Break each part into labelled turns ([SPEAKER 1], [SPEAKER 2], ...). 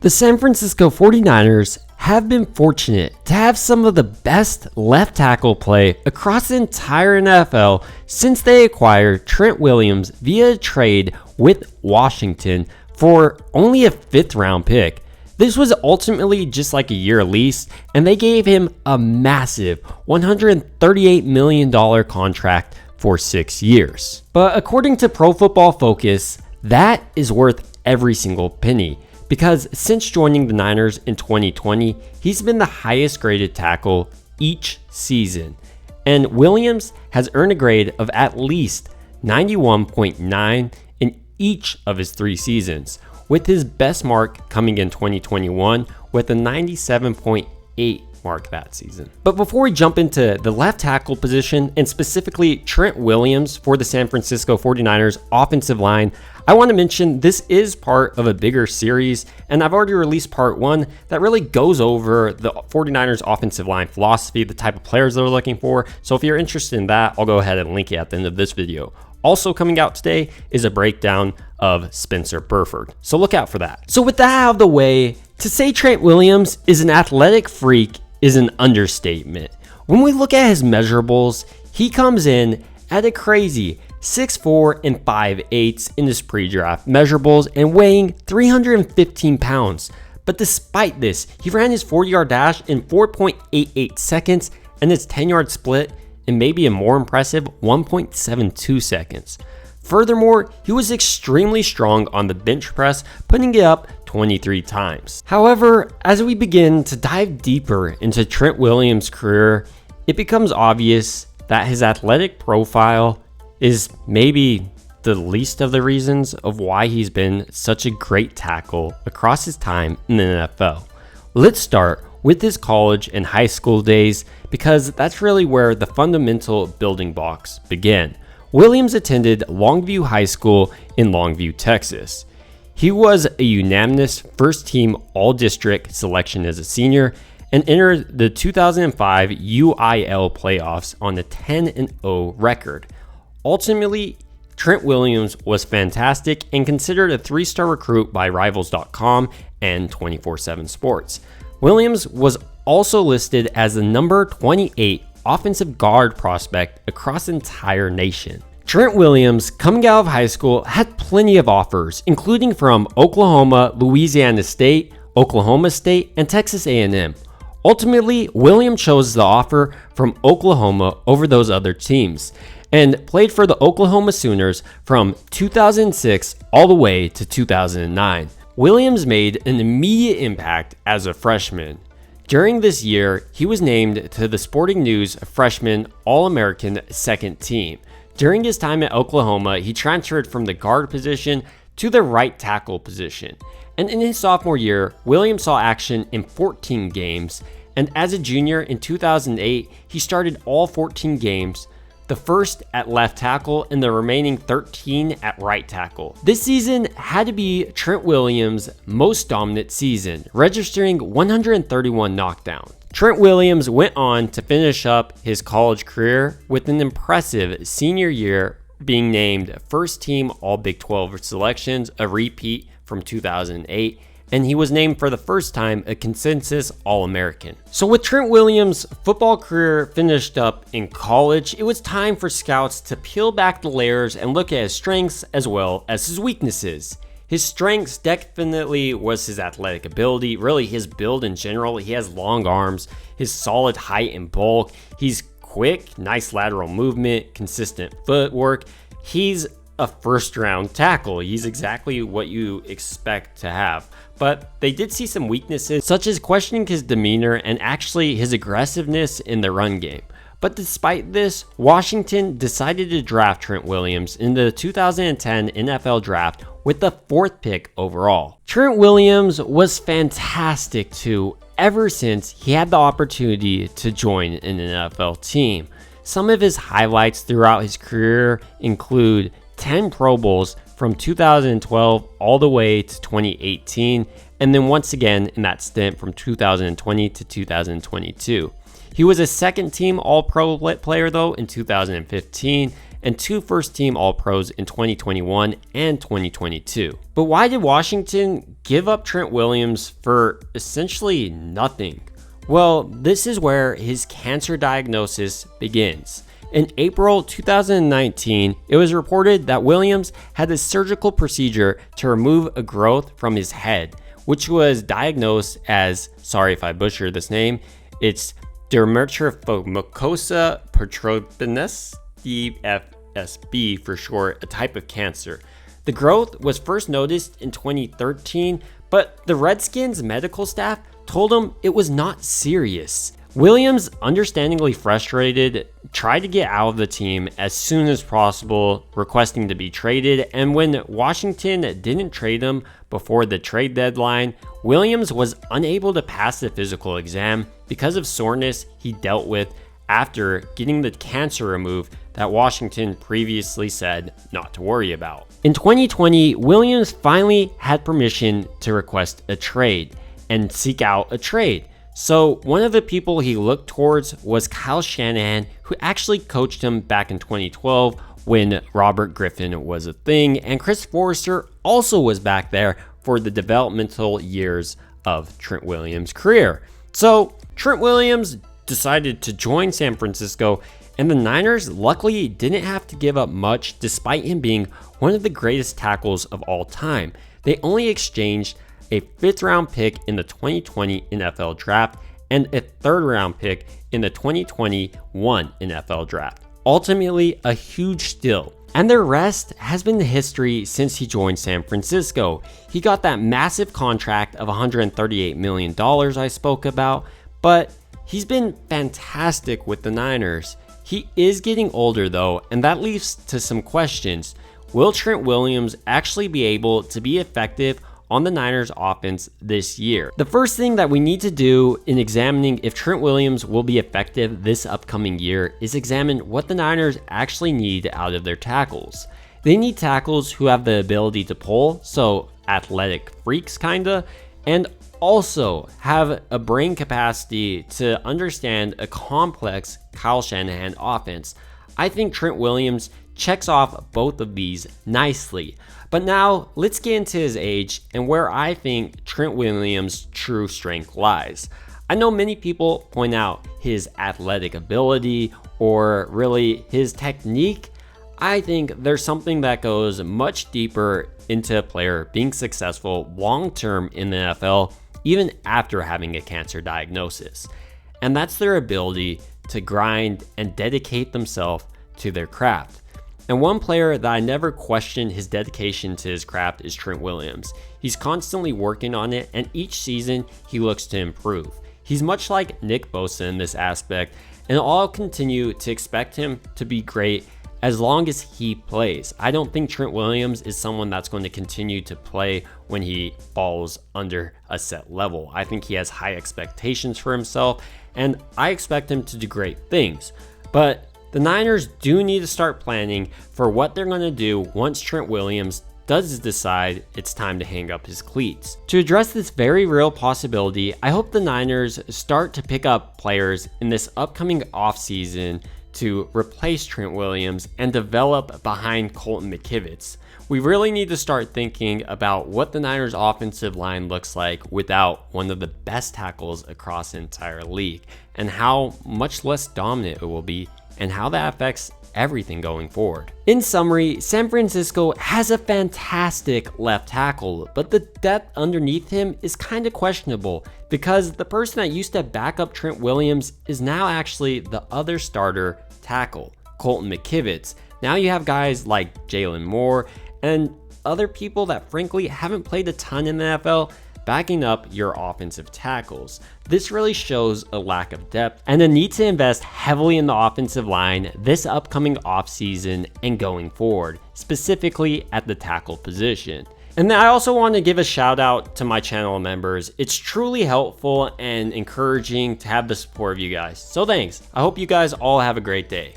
[SPEAKER 1] The San Francisco 49ers have been fortunate to have some of the best left tackle play across the entire NFL since they acquired Trent Williams via a trade with Washington for only a 5th round pick. This was ultimately just like a year lease, and they gave him a massive $138 million contract for 6 years. But according to Pro Football Focus, that is worth every single penny, because since joining the Niners in 2020, he's been the highest graded tackle each season. And Williams has earned a grade of at least 91.9 in each of his 3 seasons, with his best mark coming in 2021 with a 97.8 mark that season. But before we jump into the left tackle position, and specifically Trent Williams for the San Francisco 49ers offensive line, I want to mention this is part of a bigger series, and I've already released part 1 that really goes over the 49ers offensive line philosophy, the type of players they're looking for. So if you're interested in that, I'll go ahead and link it at the end of this video. Also coming out today is a breakdown of Spencer Burford, so look out for that. So with that out of the way, to say Trent Williams is an athletic freak is an understatement. When we look at his measurables, he comes in at a crazy 6'4" and 5'8" in his pre-draft measurables and weighing 315 pounds. But despite this, he ran his 40-yard dash in 4.88 seconds and his 10-yard split in maybe a more impressive 1.72 seconds. Furthermore, he was extremely strong on the bench press, putting it up 23 times. However, as we begin to dive deeper into Trent Williams' career, it becomes obvious that his athletic profile is maybe the least of the reasons of why he's been such a great tackle across his time in the NFL. Let's start with his college and high school days, because that's really where the fundamental building blocks begin. Williams attended Longview High School in Longview, Texas. He was a unanimous first-team All-District selection as a senior and entered the 2005 UIL playoffs on a 10-0 record. Ultimately, Trent Williams was fantastic and considered a 3-star recruit by Rivals.com and 24/7 Sports. Williams was also listed as the number 28 offensive guard prospect across the entire nation. Trent Williams, coming out of high school, had plenty of offers, including from Oklahoma, Louisiana State, Oklahoma State, and Texas A&M. Ultimately, Williams chose the offer from Oklahoma over those other teams, and played for the Oklahoma Sooners from 2006 all the way to 2009. Williams made an immediate impact as a freshman. During this year, he was named to the Sporting News Freshman All-American Second Team. During his time at Oklahoma, he transferred from the guard position to the right tackle position. And in his sophomore year, Williams saw action in 14 games, and as a junior in 2008, he started all 14 games, the first at left tackle and the remaining 13 at right tackle. This season had to be Trent Williams' most dominant season, registering 131 knockdowns. Trent Williams went on to finish up his college career with an impressive senior year, being named first team All Big 12 selections, a repeat from 2008, and he was named for the first time a consensus All-American. So with Trent Williams' football career finished up in college, it was time for scouts to peel back the layers and look at his strengths as well as his weaknesses. His strengths definitely was his athletic ability, really his build in general. He has long arms, his solid height and bulk. He's quick, nice lateral movement, consistent footwork. He's a first-round tackle. He's exactly what you expect to have. But they did see some weaknesses, such as questioning his demeanor and actually his aggressiveness in the run game. But despite this, Washington decided to draft Trent Williams in the 2010 NFL Draft with the 4th pick overall. Trent Williams was fantastic too ever since he had the opportunity to join an NFL team. Some of his highlights throughout his career include 10 Pro Bowls from 2012 all the way to 2018, and then once again in that stint from 2020 to 2022. He was a second team All-Pro player though in 2015, and 2 first-team All-Pros in 2021 and 2022. But why did Washington give up Trent Williams for essentially nothing? Well, this is where his cancer diagnosis begins. In April 2019, it was reported that Williams had a surgical procedure to remove a growth from his head, which was diagnosed as, sorry if I butcher this name, it's dermatophomocosa protuberans, DFSB for short, a type of cancer. The growth was first noticed in 2013, but the Redskins medical staff told him it was not serious. Williams, understandably frustrated, tried to get out of the team as soon as possible, requesting to be traded, and when Washington didn't trade him before the trade deadline, Williams was unable to pass the physical exam because of soreness he dealt with after getting the cancer removed that Washington previously said not to worry about. In 2020, Williams finally had permission to request a trade and seek out a trade. So one of the people he looked towards was Kyle Shanahan, who actually coached him back in 2012 when Robert Griffin was a thing, and Chris Forrester also was back there for the developmental years of Trent Williams' career. So Trent Williams decided to join San Francisco, and the Niners luckily didn't have to give up much despite him being one of the greatest tackles of all time. They only exchanged a 5th round pick in the 2020 NFL draft and a 3rd round pick in the 2021 NFL draft. Ultimately, a huge steal. And the rest has been the history since he joined San Francisco. He got that massive contract of $138 million I spoke about, but he's been fantastic with the Niners. He is getting older though, and that leads to some questions. Will Trent Williams actually be able to be effective on the Niners offense this year? The first thing that we need to do in examining if Trent Williams will be effective this upcoming year is examine what the Niners actually need out of their tackles. They need tackles who have the ability to pull, so athletic freaks kinda, and also have a brain capacity to understand a complex Kyle Shanahan offense. I think Trent Williams checks off both of these nicely. But now let's get into his age and where I think Trent Williams' true strength lies. I know many people point out his athletic ability or really his technique. I think there's something that goes much deeper into a player being successful long-term in the NFL, even after having a cancer diagnosis. And that's their ability to grind and dedicate themselves to their craft. And one player that I never questioned his dedication to his craft is Trent Williams. He's constantly working on it, and each season he looks to improve. He's much like Nick Bosa in this aspect, and I'll continue to expect him to be great as long as he plays. I don't think Trent Williams is someone that's going to continue to play when he falls under a set level. I think he has high expectations for himself, and I expect him to do great things. But the Niners do need to start planning for what they're going to do once Trent Williams does decide it's time to hang up his cleats. To address this very real possibility, I hope the Niners start to pick up players in this upcoming offseason to replace Trent Williams and develop behind Colton McKivitz. We really need to start thinking about what the Niners offensive line looks like without one of the best tackles across the entire league, and how much less dominant it will be, and how that affects everything going forward. In summary, San Francisco has a fantastic left tackle, but the depth underneath him is kind of questionable because the person that used to back up Trent Williams is now actually the other starter tackle, Colton McKivitz. Now you have guys like Jalen Moore and other people that frankly haven't played a ton in the NFL backing up your offensive tackles. This really shows a lack of depth and a need to invest heavily in the offensive line this upcoming offseason and going forward, specifically at the tackle position. And then I also want to give a shout out to my channel members. It's truly helpful and encouraging to have the support of you guys. So thanks. I hope you guys all have a great day.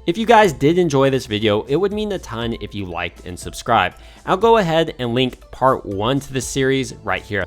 [SPEAKER 1] If you guys did enjoy this video, it would mean a ton if you liked and subscribed. I'll go ahead and link part 1 to this series right here.